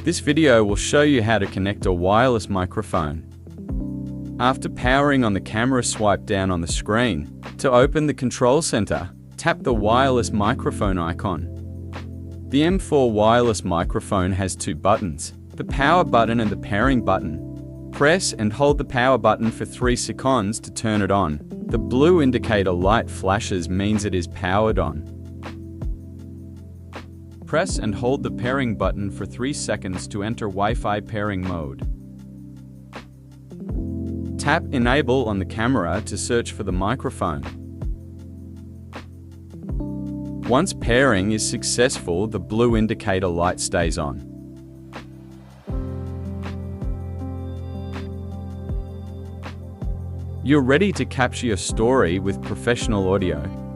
This video will show you how to connect a wireless microphone. After powering on the camera, swipe down on the screen. To open the control center, tap the wireless microphone icon. The M4 wireless microphone has two buttons, the power button and the pairing button. Press and hold the power button for 3 seconds to turn it on. The blue indicator light flashes means it is powered on. Press and hold the pairing button for 3 seconds to enter Wi-Fi pairing mode. Tap Enable on the camera to search for the microphone. Once pairing is successful, the blue indicator light stays on. You're ready to capture your story with professional audio.